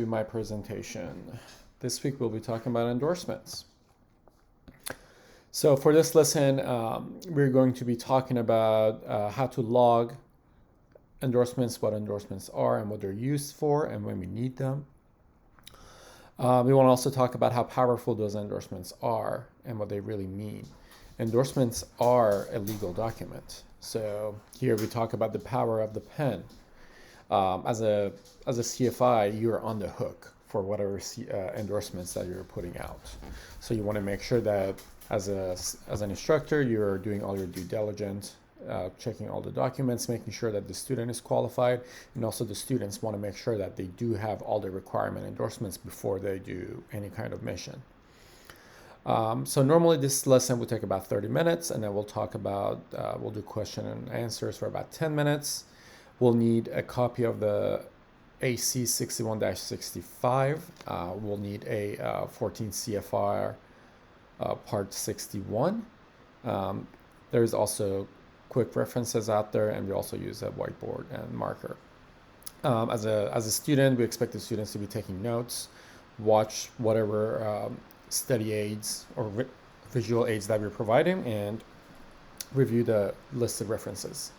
To my presentation. This week we'll be talking about endorsements. So for this lesson, we're going to be talking about how to log endorsements, what endorsements are and what they're used for and when we need them. We want to also talk about how powerful those endorsements are and what they really mean. Endorsements are a legal document. So here we talk about the power of the pen. As a CFI, you're on the hook for whatever endorsements that you're putting out. So you want to make sure that as an instructor, you're doing all your due diligence, checking all the documents, making sure that the student is qualified, and also the students want to make sure that they do have all the requirement endorsements before they do any kind of mission. So normally this lesson will take about 30 minutes, and then we'll talk about, we'll do question and answers for about 10 minutes. We'll need a copy of the AC 61-65. We'll need a 14 CFR Part 61. There's also quick references out there, and we also use a whiteboard and marker. As a student, we expect the students to be taking notes, watch whatever study aids or visual aids that we're providing, and review the listed references.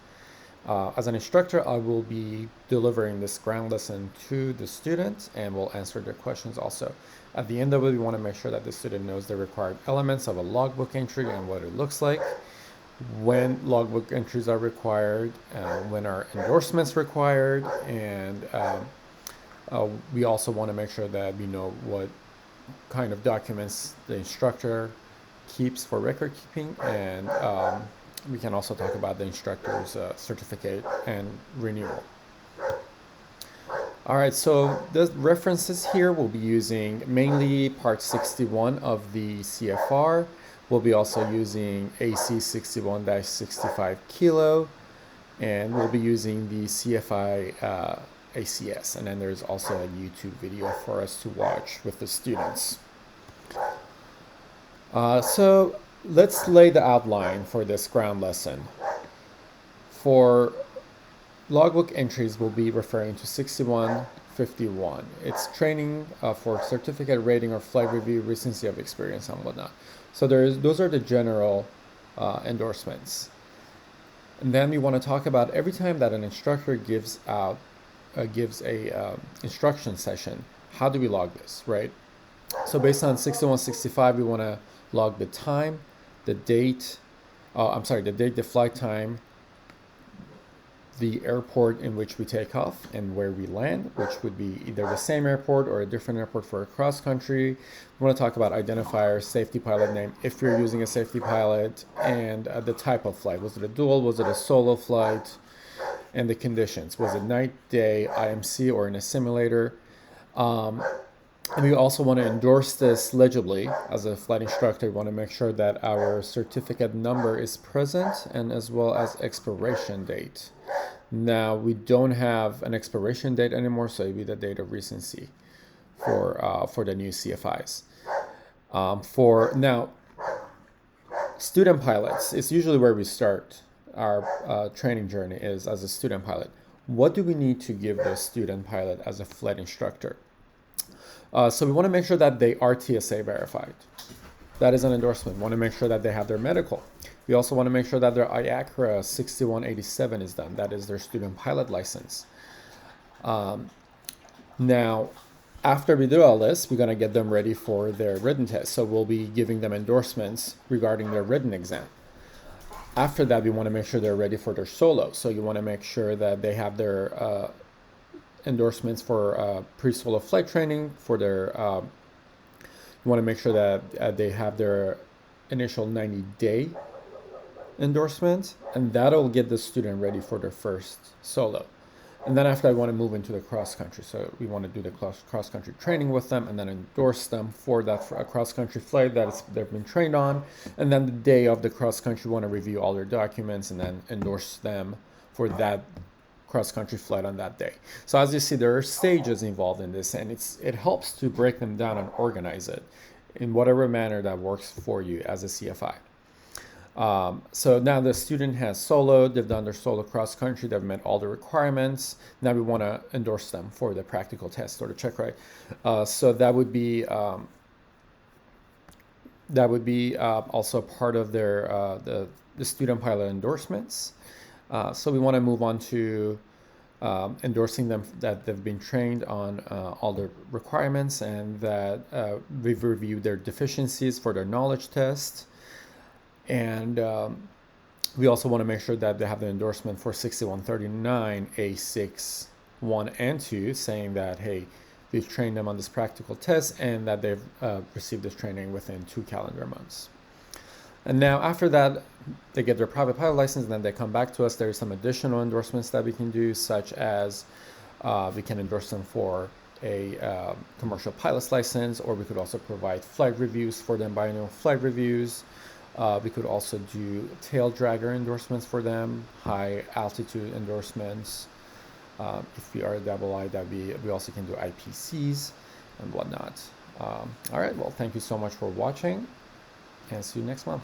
As an instructor, I will be delivering this ground lesson to the students, and we'll answer their questions also. At the end of it, we want to make sure that the student knows the required elements of a logbook entry and what it looks like, when logbook entries are required, when are endorsements required, and we also want to make sure that we know what kind of documents the instructor keeps for record keeping, and we can also talk about the instructor's certificate and renewal. All right, so the references here we'll be using mainly Part 61 of the CFR. We'll be also using AC 61-65 kilo, and we'll be using the CFI ACS, and then there's also a YouTube video for us to watch with the students. So let's lay the outline for this ground lesson. For logbook entries, we'll be referring to 6151. It's training for certificate rating or flight review, recency of experience, and whatnot. So those are the general endorsements. And then we want to talk about every time that an instructor gives a instruction session, how do we log this, right? So based on 6165, we want to log the time, the date, the flight time, the airport in which we take off and where we land, which would be either the same airport or a different airport for a cross country. We want to talk about identifiers, safety pilot name, if you're using a safety pilot, and the type of flight. Was it a dual? Was it a solo flight? And the conditions. Was it night, day, IMC, or in a simulator? And we also want to endorse this legibly. As a flight instructor, we want to make sure that our certificate number is present, and as well as expiration date. Now, we don't have an expiration date anymore, so it'll be the date of recency for the new CFIs. For now, student pilots, it's usually where we start our training journey, is as a student pilot. What do we need to give the student pilot as a flight instructor? So we want to make sure that they are TSA verified. That is an endorsement. We want to make sure that they have their medical. We also want to make sure that their IACRA 6187 is done. That is their student pilot license. Now, after we do all this, we're going to get them ready for their written test. So we'll be giving them endorsements regarding their written exam. After that, we want to make sure they're ready for their solo. So you want to make sure that they have their endorsements for pre-solo flight training, for their you want to make sure that they have their initial 90-day endorsement, and that'll get the student ready for their first solo. And then after, I want to move into the cross-country. So we want to do the cross-country training with them and then endorse them for that cross-country flight that they've been trained on. And then the day of the cross-country, we want to review all their documents and then endorse them for that cross-country flight on that day. So as you see, there are stages involved in this, and it helps to break them down and organize it in whatever manner that works for you as a CFI. So now the student has soloed, they've done their solo cross country, they've met all the requirements. Now we want to endorse them for the practical test or the check ride. So that would be also part of their the student pilot endorsements. So we want to move on to endorsing them that they've been trained on all the requirements and that we've reviewed their deficiencies for their knowledge test. And we also want to make sure that they have the endorsement for 6139 A6 1 and 2 saying that, hey, we've trained them on this practical test and that they've received this training within 2 calendar months. And now after that, they get their private pilot license and then they come back to us. There's some additional endorsements that we can do, such as we can endorse them for a commercial pilot's license, or we could also provide flight reviews for them, biannual flight reviews. We could also do tail dragger endorsements for them, high altitude endorsements. If we are a double I, we also can do IPCs and whatnot. All right, well, thank you so much for watching, and see you next month.